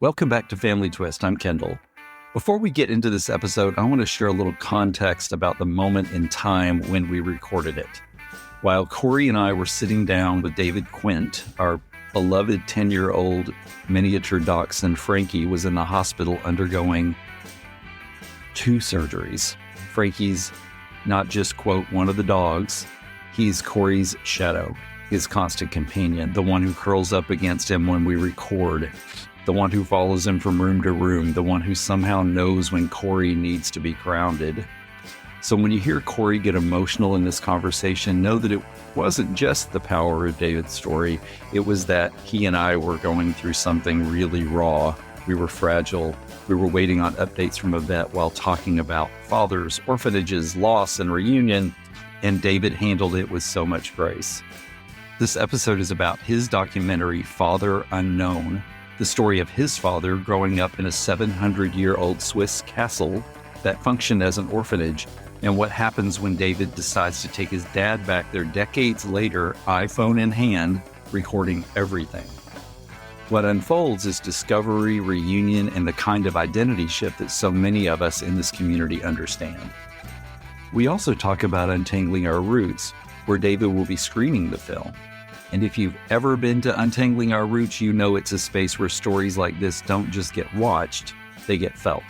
Welcome back to Family Twist. I'm Kendall. Before we get into this episode, I want to share a little context about the moment in time when we recorded it. While Corey and I were sitting down with David Quint, our beloved 10-year-old miniature dachshund Frankie was in the hospital undergoing 2 surgeries. Frankie's not just, quote, one of the dogs. He's Corey's shadow, his constant companion, the one who curls up against him when we record, the one who follows him from room to room, the one who somehow knows when Corey needs to be grounded. So when you hear Corey get emotional in this conversation, know that it wasn't just the power of David's story. It was that he and I were going through something really raw. We were fragile. We were waiting on updates from a vet while talking about fathers, orphanages, loss, and reunion, and David handled it with so much grace. This episode is about his documentary, Father Unknown, the story of his father growing up in a 700-year-old Swiss castle that functioned as an orphanage, and what happens when David decides to take his dad back there decades later, iPhone in hand, recording everything. What unfolds is discovery, reunion, and the kind of identity shift that so many of us in this community understand. We also talk about untangling our roots, where David will be screening the film. And if you've ever been to Untangling Our Roots, you know it's a space where stories like this don't just get watched, they get felt.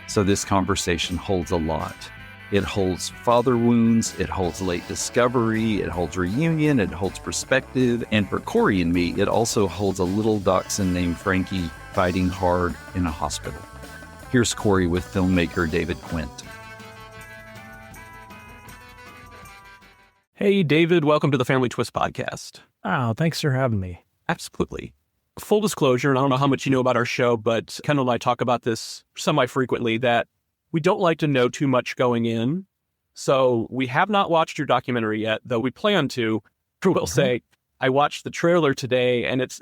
So this conversation holds a lot. It holds father wounds, it holds late discovery, it holds reunion, it holds perspective, and for Corey and me, it also holds a little dachshund named Frankie fighting hard in a hospital. Here's Corey with filmmaker David Quint. Hey, David, welcome to the Family Twist podcast. Oh, thanks for having me. Absolutely. Full disclosure, and I don't know how much you know about our show, but Kendall and I talk about this semi-frequently, that we don't like to know too much going in. So we have not watched your documentary yet, though we plan to. I will say, I watched the trailer today, and it's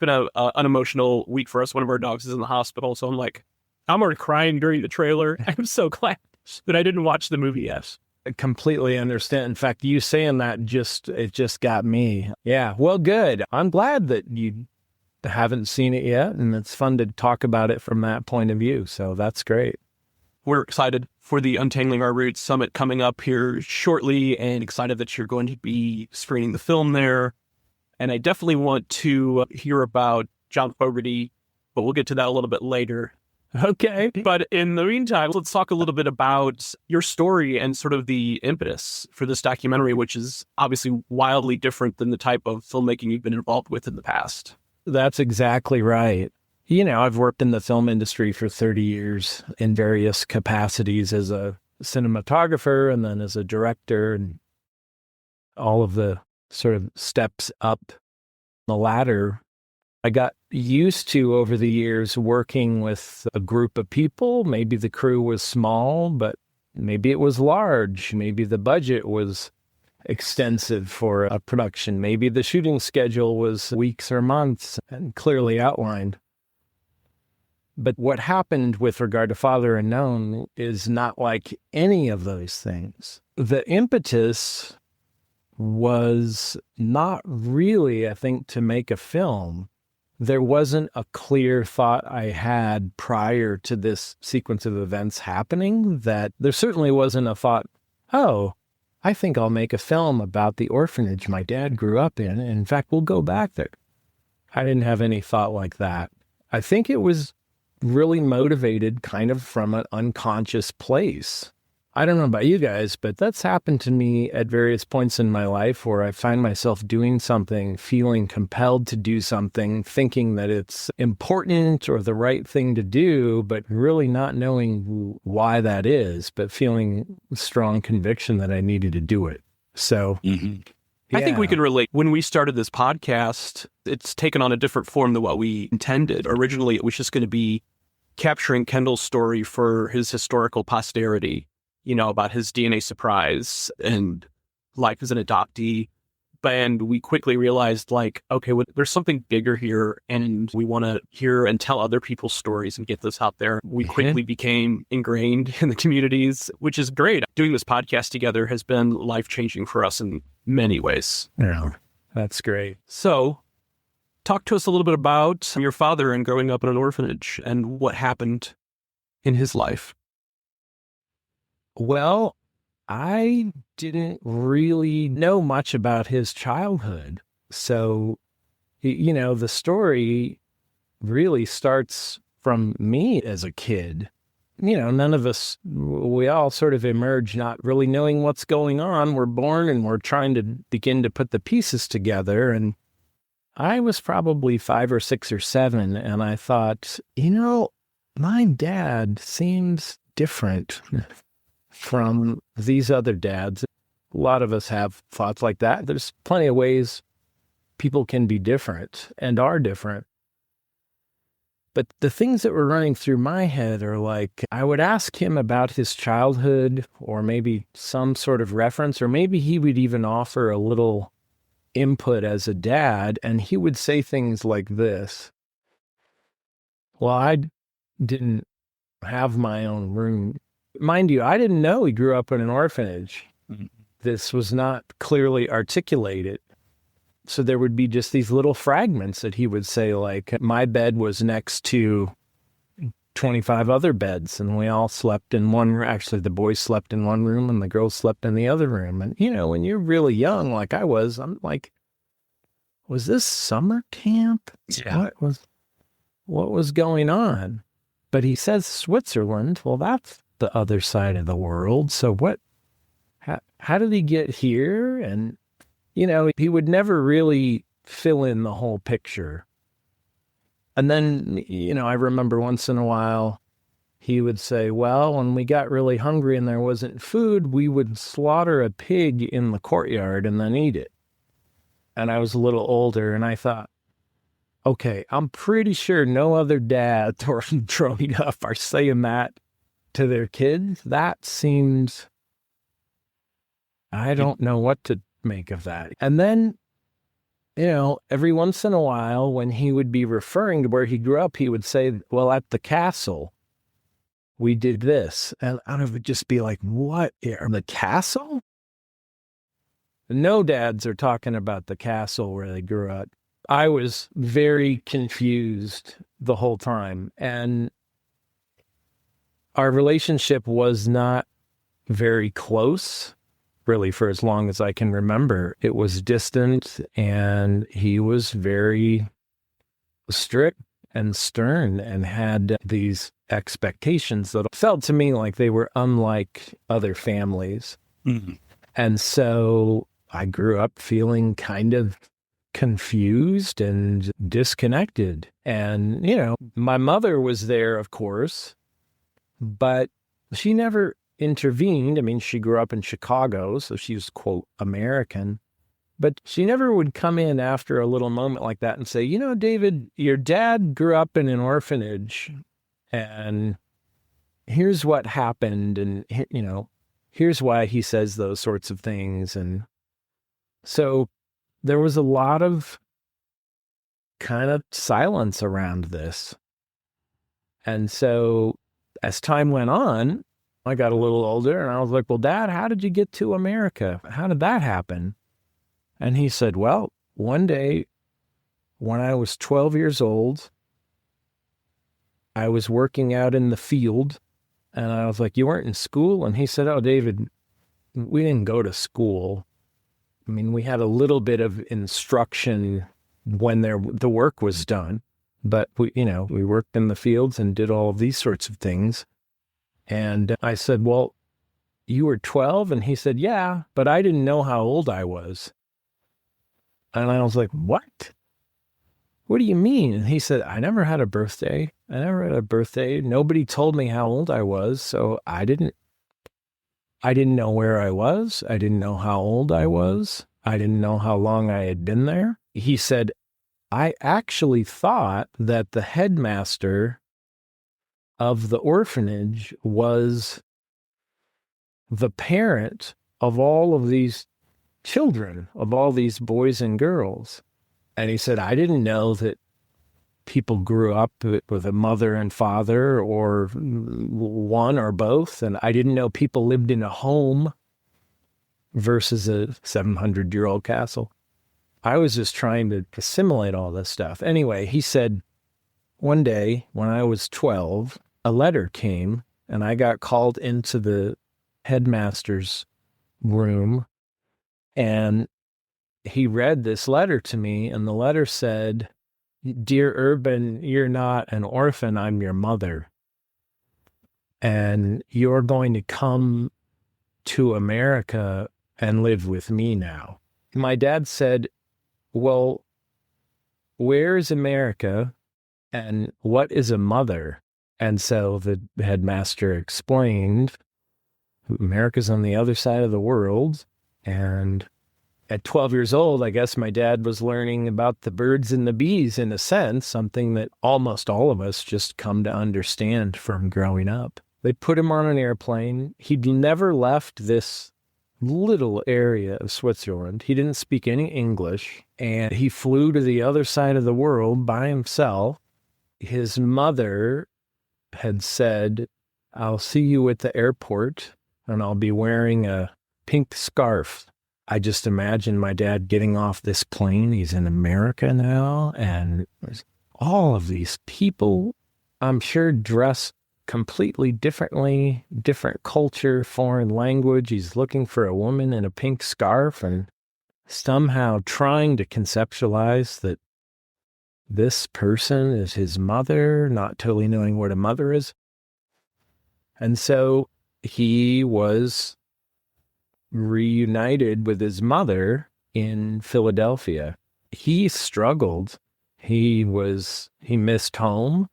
been an unemotional week for us. One of our dogs is in the hospital, so I'm already crying during the trailer. I'm so glad that I didn't watch the movie yet. I completely understand. In fact, you saying that it just got me. Yeah, well, good. I'm glad that you haven't seen it yet, and it's fun to talk about it from that point of view. So that's great. We're excited for the Untangling Our Roots Summit coming up here shortly, and excited that you're going to be screening the film there. And I definitely want to hear about John Fogerty, but we'll get to that a little bit later. Okay. But in the meantime, let's talk a little bit about your story and sort of the impetus for this documentary, which is obviously wildly different than the type of filmmaking you've been involved with in the past. That's exactly right. You know, I've worked in the film industry for 30 years in various capacities as a cinematographer and then as a director, and all of the sort of steps up the ladder. I got used to, over the years, working with a group of people. Maybe the crew was small, but maybe it was large. Maybe the budget was extensive for a production. Maybe the shooting schedule was weeks or months and clearly outlined. But what happened with regard to Father Unknown is not like any of those things. The impetus was not really, I think, to make a film. There wasn't a clear thought I had prior to this sequence of events happening, that there certainly wasn't a thought, oh, I think I'll make a film about the orphanage my dad grew up in. In fact, we'll go back there. I didn't have any thought like that. I think it was really motivated kind of from an unconscious place. I don't know about you guys, but that's happened to me at various points in my life where I find myself doing something, feeling compelled to do something, thinking that it's important or the right thing to do, but really not knowing why that is, but feeling strong conviction that I needed to do it. So I think we can relate. When we started this podcast, it's taken on a different form than what we intended. Originally, it was just going to be capturing Kendall's story for his historical posterity, you know, about his DNA surprise and life as an adoptee. And we quickly realized, like, okay, well, there's something bigger here, and we want to hear and tell other people's stories and get this out there. We quickly became ingrained in the communities, which is great. Doing this podcast together has been life-changing for us in many ways. Yeah, that's great. So Talk to us a little bit about your father and growing up in an orphanage and what happened in his life. Well, I didn't really know much about his childhood. So, the story really starts from me as a kid. None of us, we all sort of emerge not really knowing what's going on. We're born and we're trying to begin to put the pieces together. And I was probably 5 or 6 or 7, and I thought, my dad seems different from these other dads. A lot of us have thoughts like that. There's plenty of ways people can be different and are different. But the things that were running through my head are like, I would ask him about his childhood or maybe some sort of reference, or maybe he would even offer a little input as a dad, and he would say things like this. Well, I didn't have my own room. Mind you, I didn't know he grew up in an orphanage. Mm-hmm. This was not clearly articulated. So there would be just these little fragments that he would say, like, my bed was next to 25 other beds, and we all slept in one room. Actually, the boys slept in one room and the girls slept in the other room. And, when you're really young, like I was, I'm like, was this summer camp? Yeah. What was going on? But he says Switzerland. Well, that's the other side of the world. So how did he get here? And, he would never really fill in the whole picture. And then, I remember once in a while, he would say, well, when we got really hungry and there wasn't food, we would slaughter a pig in the courtyard and then eat it. And I was a little older, and I thought, okay, I'm pretty sure no other dads or growing up are saying that to their kids. That seems, I don't know what to make of that. And then, every once in a while, when he would be referring to where he grew up, he would say, well, at the castle, we did this. And I would just be like, what? The castle? No dads are talking about the castle where they grew up. I was very confused the whole time. And our relationship was not very close, really, for as long as I can remember. It was distant, and he was very strict and stern and had these expectations that felt to me like they were unlike other families. Mm-hmm. And so I grew up feeling kind of confused and disconnected. And, my mother was there, of course, but she never intervened. I mean, she grew up in Chicago, so she was, quote, American. But she never would come in after a little moment like that and say, David, your dad grew up in an orphanage, and here's what happened, and, here's why he says those sorts of things. And so there was a lot of kind of silence around this. And so as time went on, I got a little older, and I was like, well, Dad, how did you get to America? How did that happen? And he said, well, one day when I was 12 years old, I was working out in the field, and I was like, you weren't in school? And he said, oh, David, we didn't go to school. I mean, we had a little bit of instruction when the work was done, but we worked in the fields and did all of these sorts of things. And I said, well, you were 12? And he said, yeah, but I didn't know how old I was. And I was like, what? What do you mean? And he said, I never had a birthday. Nobody told me how old I was. So I didn't know where I was. I didn't know how old I was. I didn't know how long I had been there. He said, I actually thought that the headmaster of the orphanage was the parent of all of these children, of all these boys and girls. And he said, I didn't know that people grew up with a mother and father, or one or both. And I didn't know people lived in a home versus a 700-year-old castle. I was just trying to assimilate all this stuff. Anyway, he said, one day when I was 12, a letter came and I got called into the headmaster's room, and he read this letter to me, and the letter said, "Dear Urban, you're not an orphan, I'm your mother. And you're going to come to America and live with me now." My dad said, "Well, where is America and what is a mother?" And so the headmaster explained, America's on the other side of the world. And at 12 years old, I guess my dad was learning about the birds and the bees, in a sense, something that almost all of us just come to understand from growing up. They put him on an airplane. He'd never left this little area of Switzerland. He didn't speak any English, and he flew to the other side of the world by himself. His mother had said, "I'll see you at the airport, and I'll be wearing a pink scarf." I just imagine my dad getting off this plane. He's in America now, and there's all of these people, I'm sure, dressed completely differently, different culture, foreign language. He's looking for a woman in a pink scarf and somehow trying to conceptualize that this person is his mother, not totally knowing what a mother is. And so he was reunited with his mother in Philadelphia. He struggled. He missed home.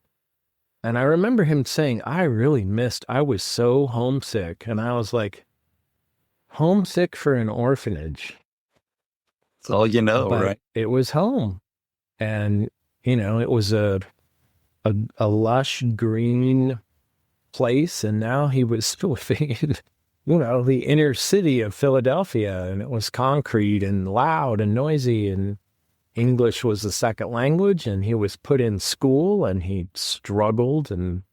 And I remember him saying, I was so homesick. And I was like, homesick for an orphanage. That's all you know, But right? it was home. And, it was a lush green place. And now he was living in, the inner city of Philadelphia. And it was concrete and loud and noisy, and English was the second language, and he was put in school, and he struggled, and,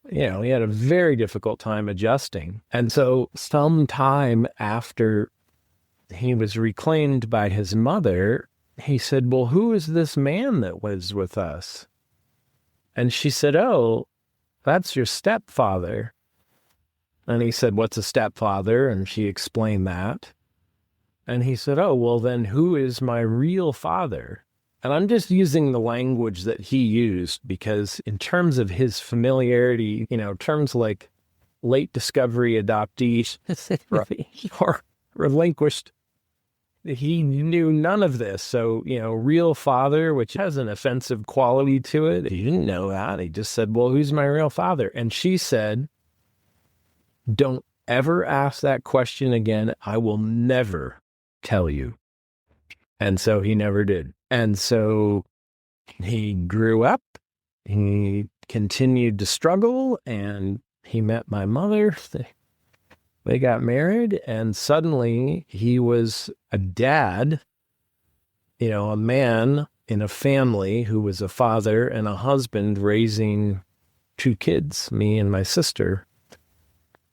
he had a very difficult time adjusting. And so some time after he was reclaimed by his mother, he said, "Well, who is this man that was with us?" And she said, "Oh, that's your stepfather." And he said, "What's a stepfather?" And she explained that. And he said, "Oh, well, then who is my real father?" And I'm just using the language that he used because in terms of his familiarity, terms like late discovery adoptee or relinquished, he knew none of this. So, real father, which has an offensive quality to it, he didn't know that. He just said, "Well, who's my real father?" And she said, "Don't ever ask that question again. I will never tell you." And so he never did. And so he grew up, he continued to struggle, and he met my mother. They got married, and suddenly he was a dad, a man in a family who was a father and a husband raising two kids, me and my sister.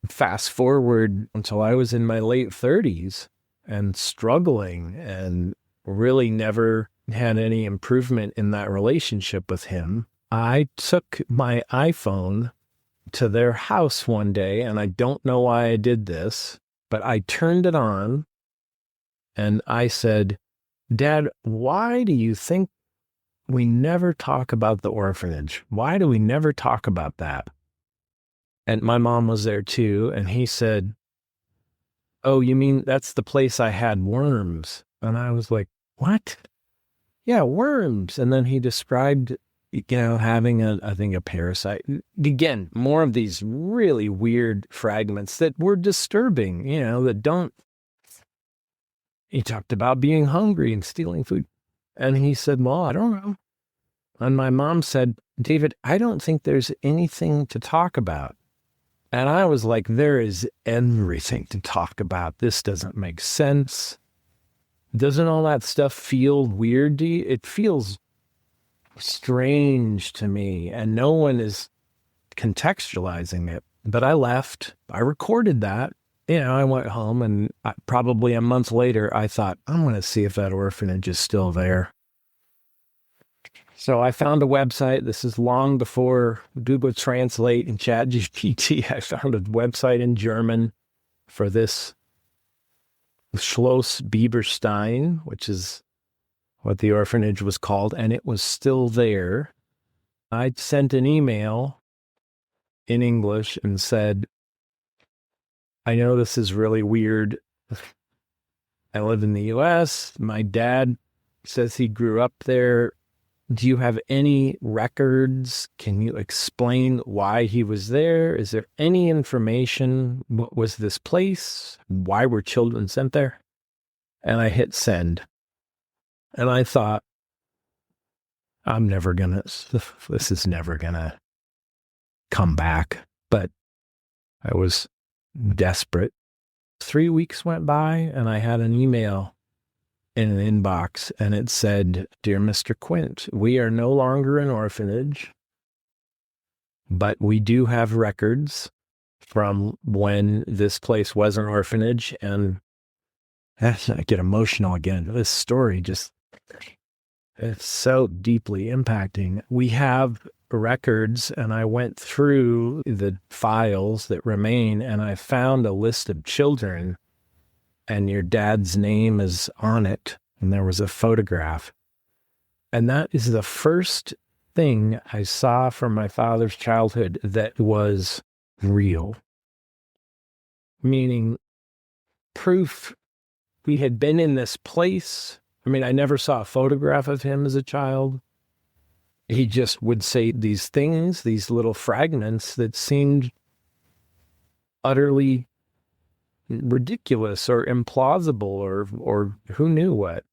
Fast forward until I was in my late 30s and struggling and really never had any improvement in that relationship with him. I took my iPhone to their house one day, and I don't know why I did this, but I turned it on and I said, "Dad, why do you think we never talk about the orphanage? Why do we never talk about that?" And my mom was there too. And he said, "Oh, you mean that's the place I had worms?" And I was like, "What?" "Yeah, worms." And then he described, having a parasite. Again, more of these really weird fragments that were disturbing, that don't. He talked about being hungry and stealing food. And he said, "Well, I don't know." And my mom said, "David, I don't think there's anything to talk about." And I was like, there is everything to talk about. This doesn't make sense. Doesn't all that stuff feel weird to you? It feels strange to me, and no one is contextualizing it. But I left. I recorded that. I went home, and probably a month later, I thought, I'm going to see if that orphanage is still there. So I found a website. This is long before Google Translate and ChatGPT. I found a website in German for this Schloss Bieberstein, which is what the orphanage was called, and it was still there. I sent an email in English and said, I know this is really weird. I live in the U.S. My dad says he grew up there. Do you have any records? Can you explain why he was there? Is there any information? What was this place? Why were children sent there? And I hit send. And I thought, this is never gonna come back. But I was desperate. 3 weeks went by, and I had an email in an inbox, and it said, Dear Mr. Quint, we are no longer an orphanage, but we do have records from when this place was an orphanage. And I get emotional again. This story it's so deeply impacting. We have records, and I went through the files that remain, and I found a list of children, and your dad's name is on it, and there was a photograph. And that is the first thing I saw from my father's childhood that was real. Meaning proof we had been in this place. I mean, I never saw a photograph of him as a child. He just would say these things, these little fragments that seemed utterly ridiculous or implausible or who knew what.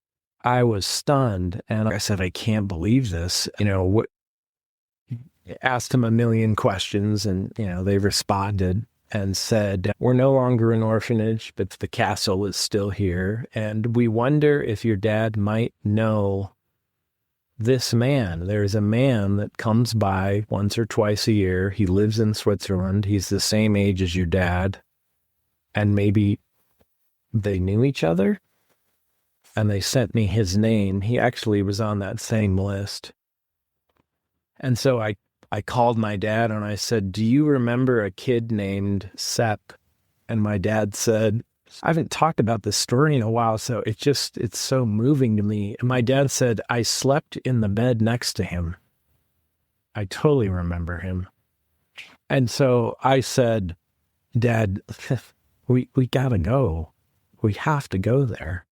I was stunned, and I said, I can't believe this. What? Asked him a million questions, and they responded and said, we're no longer an orphanage, but the castle is still here, and we wonder if your dad might know this man. There's a man that comes by once or twice a year. He lives in Switzerland. He's the same age as your dad. And maybe they knew each other. And they sent me his name. He actually was on that same list. And so I called my dad and I said, do you remember a kid named Sepp? And my dad said, I haven't talked about this story in a while, so it's so moving to me. And my dad said, I slept in the bed next to him. I totally remember him. And so I said, Dad, we gotta go. We have to go there.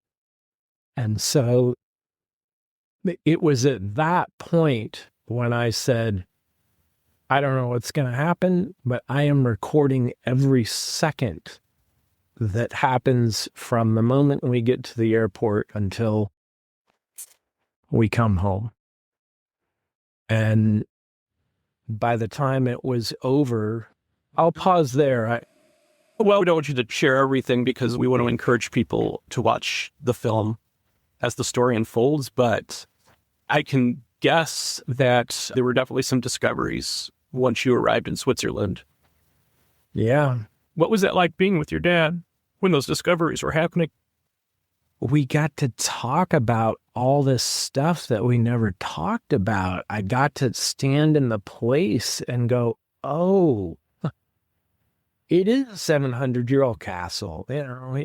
And so it was at that point when I said, I don't know what's going to happen, but I am recording every second that happens from the moment we get to the airport until we come home. And by the time it was over, I'll pause there. Well, we don't want you to share everything because we want to encourage people to watch the film as the story unfolds, but I can guess that there were definitely some discoveries once you arrived in Switzerland. Yeah. What was that like being with your dad when those discoveries were happening? We got to talk about all this stuff that we never talked about. I got to stand in the place and go, oh, it is a 700-year-old castle.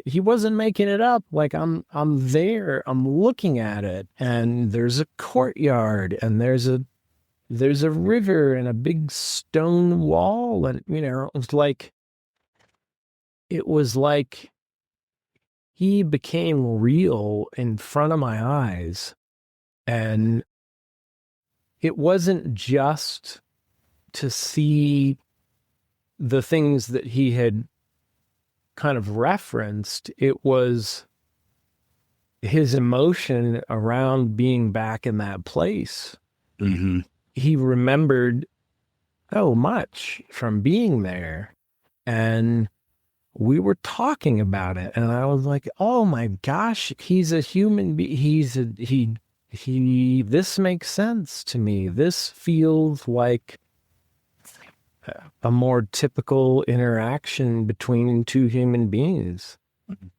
He wasn't making it up. Like I'm there, I'm looking at it, and there's a courtyard, and there's a river and a big stone wall, and it was like he became real in front of my eyes. And it wasn't just to see the things that he had kind of referenced. It was his emotion around being back in that place. Mm-hmm. He remembered so much from being there, and we were talking about it, and I was like, oh my gosh, he's a human being. This makes sense to me. This feels like a more typical interaction between two human beings.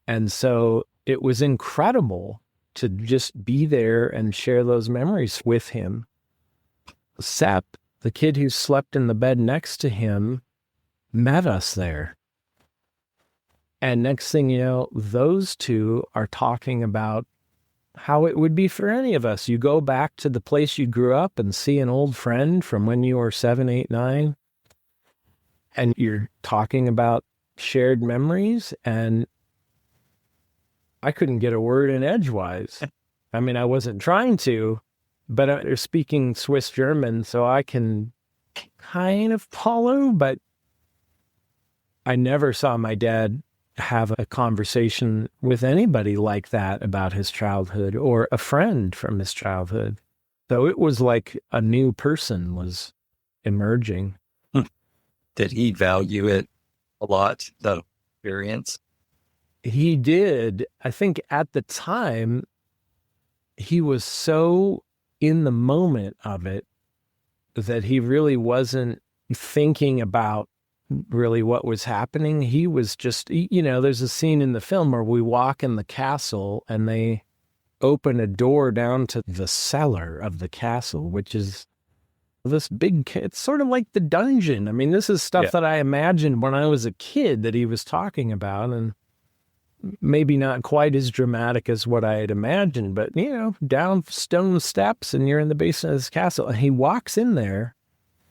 And so it was incredible to just be there and share those memories with him. Sep, the kid who slept in the bed next to him, met us there. And next thing you know, those two are talking about how it would be for any of us. You go back to the place you grew up and see an old friend from when you were 7, 8, 9, and you're talking about shared memories, and I couldn't get a word in edgewise. I mean, I wasn't trying to, but they're speaking Swiss German, so I can kind of follow, but I never saw my dad have a conversation with anybody like that about his childhood or a friend from his childhood. So it was like a new person was emerging. Did he value it a lot, the experience? He did. I think at the time, he was so in the moment of it that he really wasn't thinking about really what was happening. He was just, there's a scene in the film where we walk in the castle and they open a door down to the cellar of the castle, which is this big, it's sort of like the dungeon. I mean, this is stuff that I imagined when I was a kid that he was talking about, and maybe not quite as dramatic as what I had imagined, but, down stone steps and you're in the basement of this castle. And he walks in there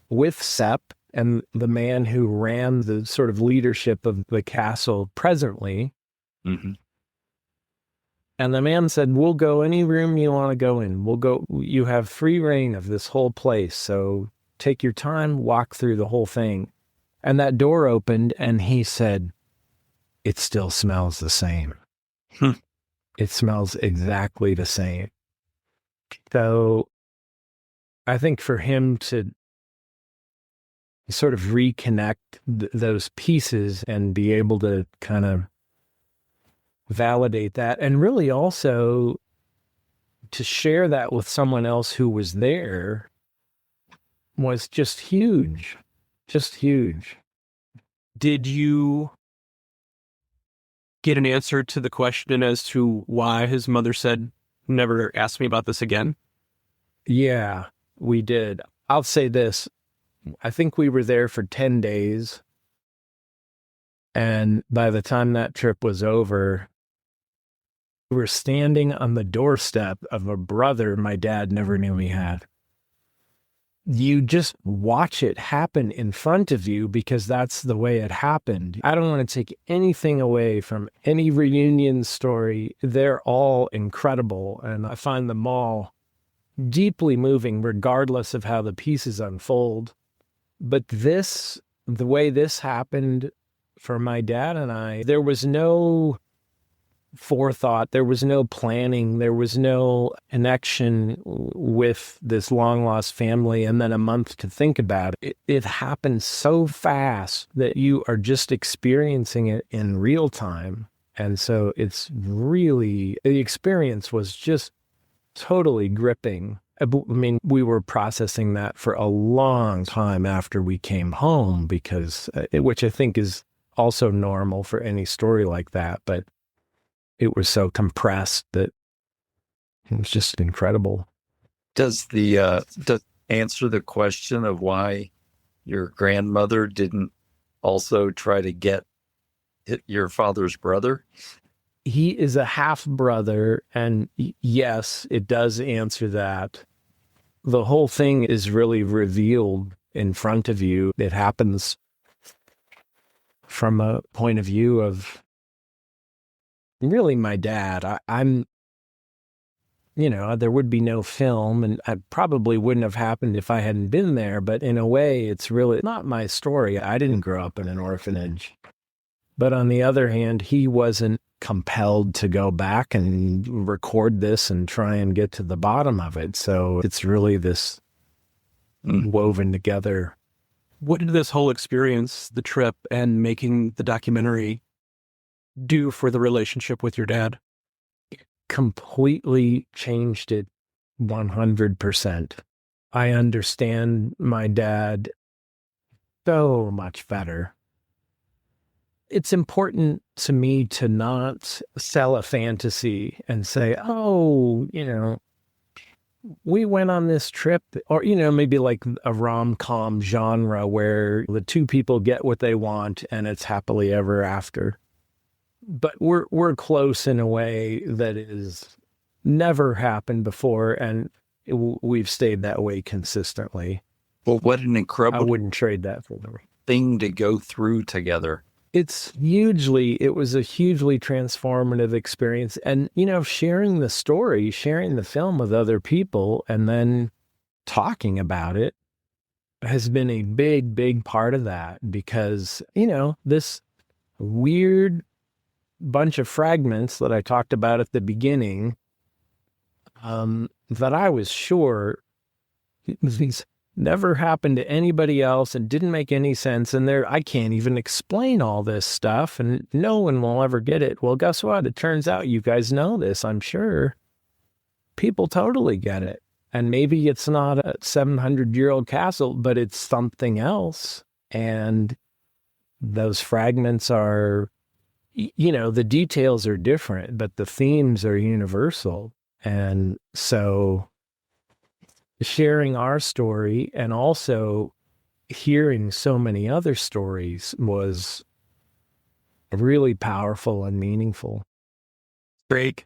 with Sep and the man who ran the sort of leadership of the castle presently. Mm-hmm. And the man said, "We'll go any room you want to go in. You have free reign of this whole place. So take your time, walk through the whole thing." And that door opened and he said, "It still smells the same." It smells exactly the same. So I think for him to sort of reconnect those pieces and be able to kind of validate that, and really also to share that with someone else who was there, was just huge. Just huge. Did you get an answer to the question as to why his mother said, "Never ask me about this again"? Yeah, we did. I'll say this. I think we were there for 10 days. And by the time that trip was over, we were standing on the doorstep of a brother my dad never knew he had. You just watch it happen in front of you because that's the way it happened. I don't want to take anything away from any reunion story. They're all incredible, and I find them all deeply moving regardless of how the pieces unfold. But the way this happened for my dad and I, there was no forethought, there was no planning, there was no connection with this long-lost family, and then a month to think about it. It happened so fast that you are just experiencing it in real time. And so the experience was just totally gripping. I mean, we were processing that for a long time after we came home because, which I think is also normal for any story like that, but it was so compressed that it was just incredible. Does answer the question of why your grandmother didn't also try to get your father's brother? He is a half brother, and yes, it does answer that. The whole thing is really revealed in front of you. It happens from a point of view of really my dad. I'm there would be no film, and I probably wouldn't have happened if I hadn't been there. But in a way, it's really not my story. I didn't grow up in an orphanage. But on the other hand, he wasn't compelled to go back and record this and try and get to the bottom of it. So it's really this woven together. What did this whole experience, the trip and making the documentary, do for the relationship with your dad? Completely changed it 100%. I understand my dad so much better. It's important to me to not sell a fantasy and say, oh, we went on this trip, or, maybe like a rom-com genre where the two people get what they want and it's happily ever after. But we're close in a way that is never happened before, and we've stayed that way consistently. Well, what an incredible I wouldn't trade that for them. Thing to go through together. It was a hugely transformative experience. And, sharing the story, sharing the film with other people, and then talking about it has been a big, big part of that, because, this weird bunch of fragments that I talked about at the beginning, that I was sure these never happened to anybody else and didn't make any sense. And I can't even explain all this stuff and no one will ever get it. Well, guess what? It turns out you guys know this, I'm sure. People totally get it. And maybe it's not a 700-year-old castle, but it's something else. And those fragments are, the details are different, but the themes are universal. And so sharing our story and also hearing so many other stories was really powerful and meaningful. Greg,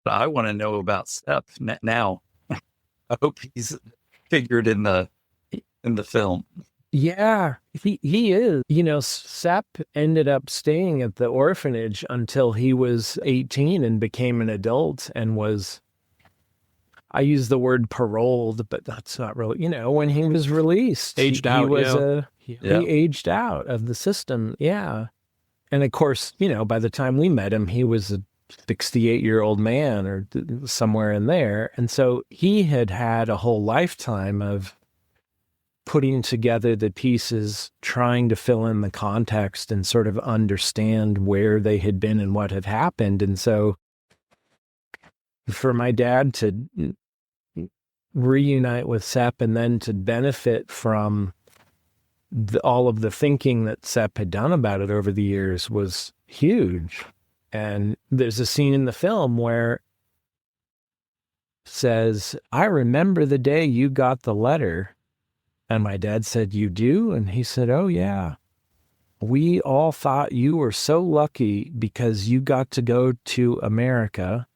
I want to know about Sepp now. I hope he's figured in the film. Yeah, he is. Sepp ended up staying at the orphanage until he was 18 and became an adult and was, I use the word paroled, but that's not really, when he was released. Aged out, he aged out of the system, yeah. And of course, by the time we met him, he was a 68-year-old man or somewhere in there. And so he had a whole lifetime of putting together the pieces, trying to fill in the context and sort of understand where they had been and what had happened. And so for my dad to reunite with Sepp and then to benefit from all of the thinking that Sepp had done about it over the years was huge. And there's a scene in the film where it says, I remember the day you got the letter. And my dad said, you do? And he said, oh, yeah. We all thought you were so lucky because you got to go to America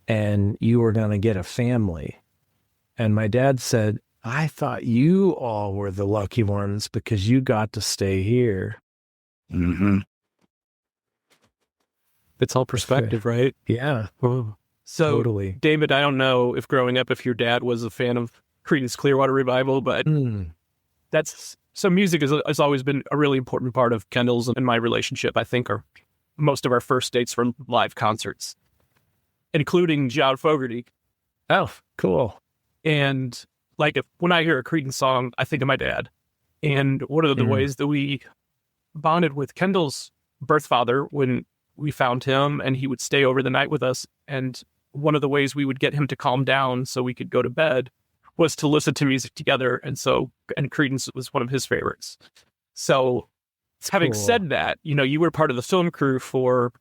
and you were going to get a family. And my dad said, I thought you all were the lucky ones because you got to stay here. Mm-hmm. It's all perspective, right? Yeah. So, totally. David, I don't know if growing up, if your dad was a fan of Creedence Clearwater Revival, but so music has always been a really important part of Kendall's and my relationship. I think most of our first dates from live concerts, including John Fogerty. Oh, cool. And when I hear a Creedence song, I think of my dad. And one of the ways that we bonded with Kendall's birth father when we found him and he would stay over the night with us. And one of the ways we would get him to calm down so we could go to bed was to listen to music together. And Creedence was one of his favorites. So having said that, you were part of the film crew for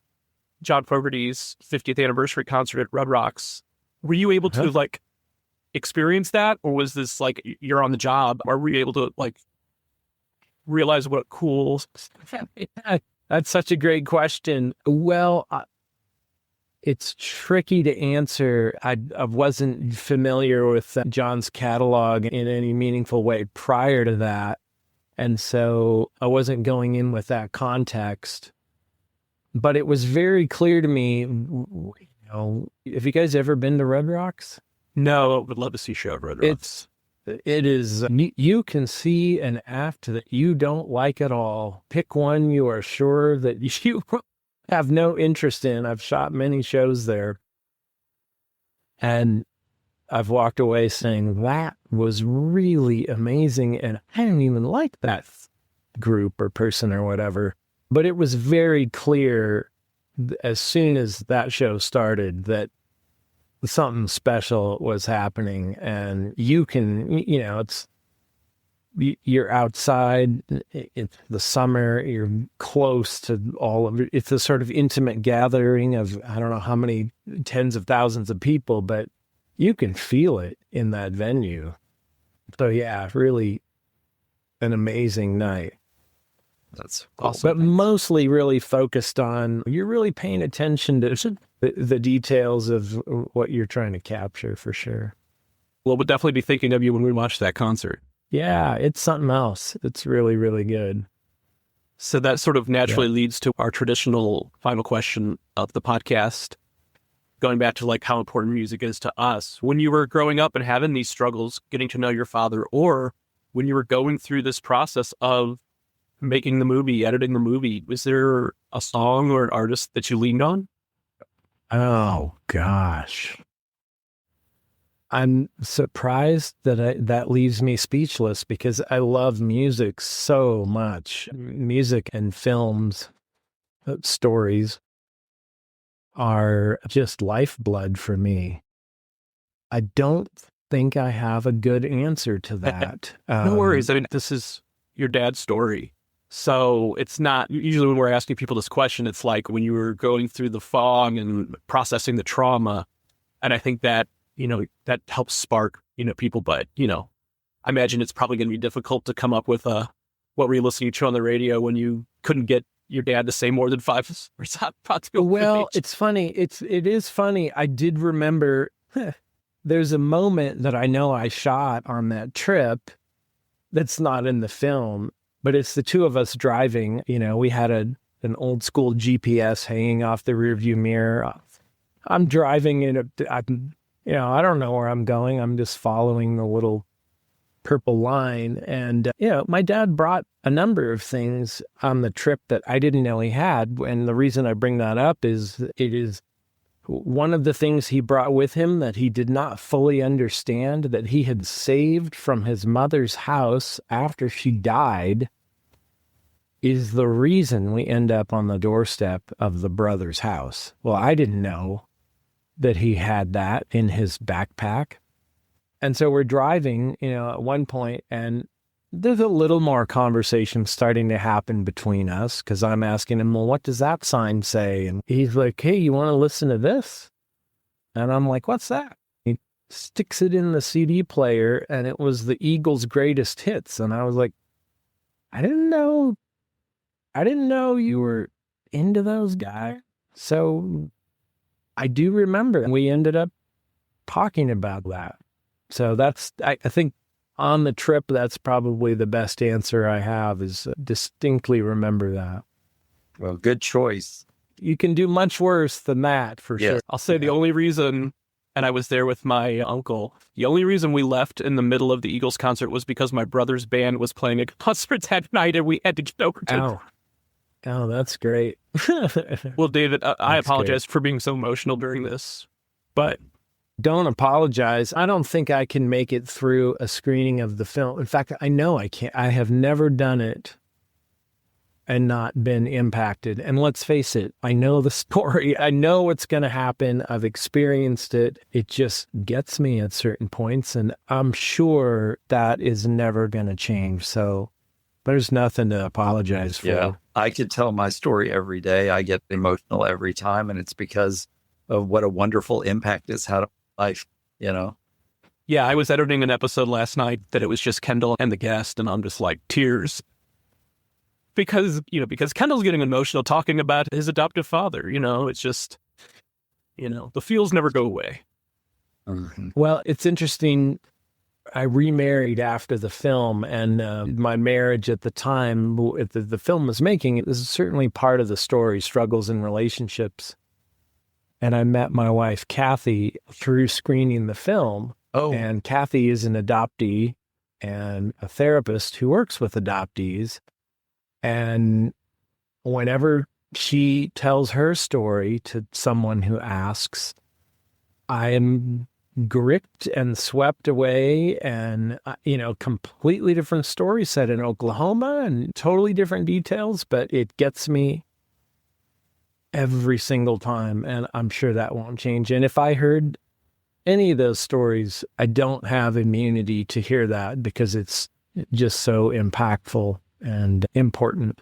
John Fogerty's 50th anniversary concert at Red Rocks. Were you able to experience that? Or was this you're on the job? Or were you able to realize what cool? That's such a great question. Well, it's tricky to answer. I wasn't familiar with John's catalog in any meaningful way prior to that. And so I wasn't going in with that context. But it was very clear to me, have you guys ever been to Red Rocks? No, I would love to see a show at Red Rocks. It is, you can see an act that you don't like at all. Pick one you are sure that you have no interest in. I've shot many shows there. And I've walked away saying that was really amazing. And I didn't even like that group or person or whatever. But it was very clear as soon as that show started that something special was happening. And you can, you're outside, it's the summer, you're close to all of it. It's a sort of intimate gathering of, I don't know how many tens of thousands of people, but you can feel it in that venue. So yeah, really an amazing night. That's awesome. But mostly really focused on, you're really paying attention to the details of what you're trying to capture, for sure. Well, we'll definitely be thinking of you when we watch that concert. Yeah, it's something else. It's really, really good. So that sort of naturally leads to our traditional final question of the podcast, going back to like how important music is to us. When you were growing up and having these struggles, getting to know your father, or when you were going through this process of making the movie, editing the movie, was there a song or an artist that you leaned on? Oh, gosh. I'm surprised that that leaves me speechless, because I love music so much. Music and films, stories are just lifeblood for me. I don't think I have a good answer to that. No worries. I mean, this is your dad's story. So it's not, usually when we're asking people this question, it's like when you were going through the fog and processing the trauma. And I think that, that helps spark, people. But, I imagine it's probably going to be difficult to come up with what were you listening to on the radio when you couldn't get your dad to say more than 5 words. Well, it's funny. It is funny. I did remember there's a moment that I know I shot on that trip that's not in the film, but it's the two of us driving. We had an old school GPS hanging off the rearview mirror. I'm driving I don't know where I'm going. I'm just following the little purple line. And, my dad brought a number of things on the trip that I didn't know he had. And the reason I bring that up is it is one of the things he brought with him that he did not fully understand, that he had saved from his mother's house after she died, is the reason we end up on the doorstep of the brother's house. Well, I didn't know that he had that in his backpack. And so we're driving, at one point, and there's a little more conversation starting to happen between us, because I'm asking him, well, what does that sign say? And he's like, hey, you want to listen to this? And I'm like, what's that? He sticks it in the CD player, and it was the Eagles' greatest hits. And I was like, I didn't know you were into those guys. So I do remember we ended up talking about that. So I think on the trip, that's probably the best answer I have, is distinctly remember that. Well, good choice. You can do much worse than that, for sure. I'll say the only reason, and I was there with my uncle, the only reason we left in the middle of the Eagles concert was because my brother's band was playing a concert that night and we had to get over to. Oh, that's great. Well, David, I apologize for being so emotional during this, but... Don't apologize. I don't think I can make it through a screening of the film. In fact, I know I can't. I have never done it and not been impacted. And let's face it, I know the story. I know what's going to happen. I've experienced it. It just gets me at certain points, and I'm sure that is never going to change. So there's nothing to apologize for. Yeah, I could tell my story every day. I get emotional every time, and it's because of what a wonderful impact it's had on life, Yeah, I was editing an episode last night that it was just Kendall and the guest, and I'm just like, tears. Because Kendall's getting emotional talking about his adoptive father, it's just, the feels never go away. Mm-hmm. Well, it's interesting. I remarried after the film, and my marriage at the time, the film was making, it was certainly part of the story, struggles in relationships. And I met my wife, Kathy, through screening the film. Oh. And Kathy is an adoptee and a therapist who works with adoptees. And whenever she tells her story to someone who asks, I am gripped and swept away, and, completely different story set in Oklahoma and totally different details, but it gets me every single time, and I'm sure that won't change. And if I heard any of those stories, I don't have immunity to hear that, because it's just so impactful and important.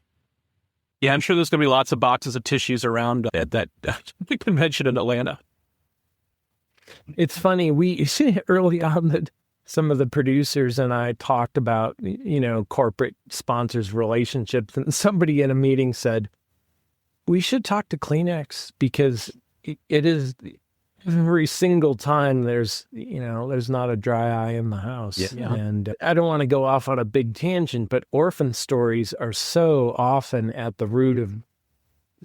Yeah, I'm sure there's going to be lots of boxes of tissues around at that convention in Atlanta. It's funny, we early on that some of the producers and I talked about, corporate sponsors relationships, and somebody in a meeting said, we should talk to Kleenex because it is every single time there's not a dry eye in the house. Yeah. And I don't want to go off on a big tangent, but orphan stories are so often at the root of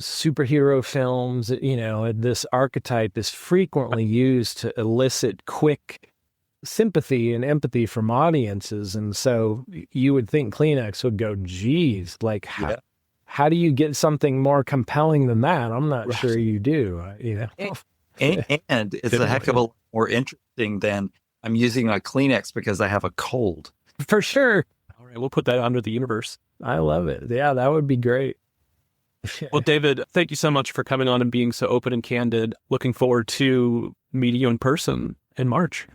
superhero films. This archetype is frequently used to elicit quick sympathy and empathy from audiences. And so you would think Kleenex would go, geez, like how do you get something more compelling than that? I'm not sure you do, And it's a heck of a lot more interesting than I'm using a Kleenex because I have a cold. For sure. All right, we'll put that under the universe. I love it. Yeah, that would be great. Well, David, thank you so much for coming on and being so open and candid. Looking forward to meeting you in person in March.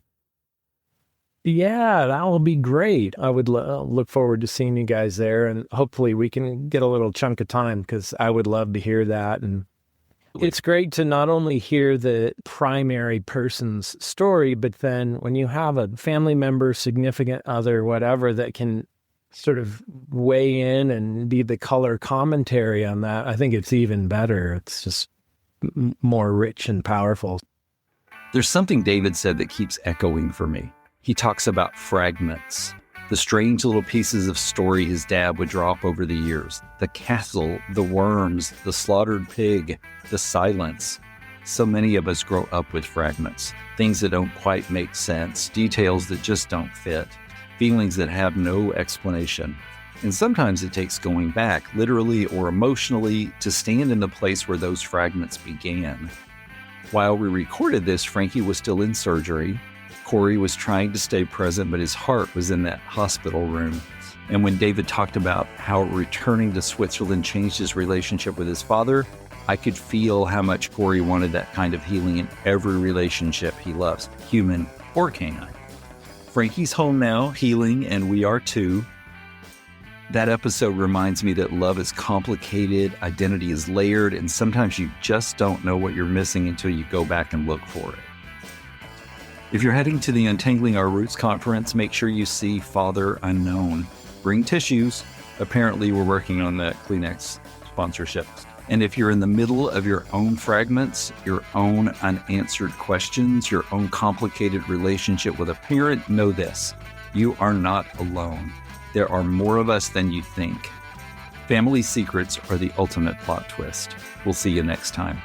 Yeah, that will be great. I would look forward to seeing you guys there, and hopefully we can get a little chunk of time because I would love to hear that. And it's great to not only hear the primary person's story, but then when you have a family member, significant other, whatever, that can sort of weigh in and be the color commentary on that, I think it's even better. It's just more rich and powerful. There's something David said that keeps echoing for me. He talks about fragments, the strange little pieces of story his dad would drop over the years, the castle, the worms, the slaughtered pig, the silence. So many of us grow up with fragments, things that don't quite make sense, details that just don't fit, feelings that have no explanation. And sometimes it takes going back, literally or emotionally, to stand in the place where those fragments began. While we recorded this, Frankie was still in surgery. Corey was trying to stay present, but his heart was in that hospital room. And when David talked about how returning to Switzerland changed his relationship with his father, I could feel how much Corey wanted that kind of healing in every relationship he loves, human or canine. Frankie's home now, healing, and we are too. That episode reminds me that love is complicated, identity is layered, and sometimes you just don't know what you're missing until you go back and look for it. If you're heading to the Untangling Our Roots conference, make sure you see Father Unknown. Bring tissues. Apparently, we're working on that Kleenex sponsorship. And if you're in the middle of your own fragments, your own unanswered questions, your own complicated relationship with a parent, know this: you are not alone. There are more of us than you think. Family secrets are the ultimate plot twist. We'll see you next time.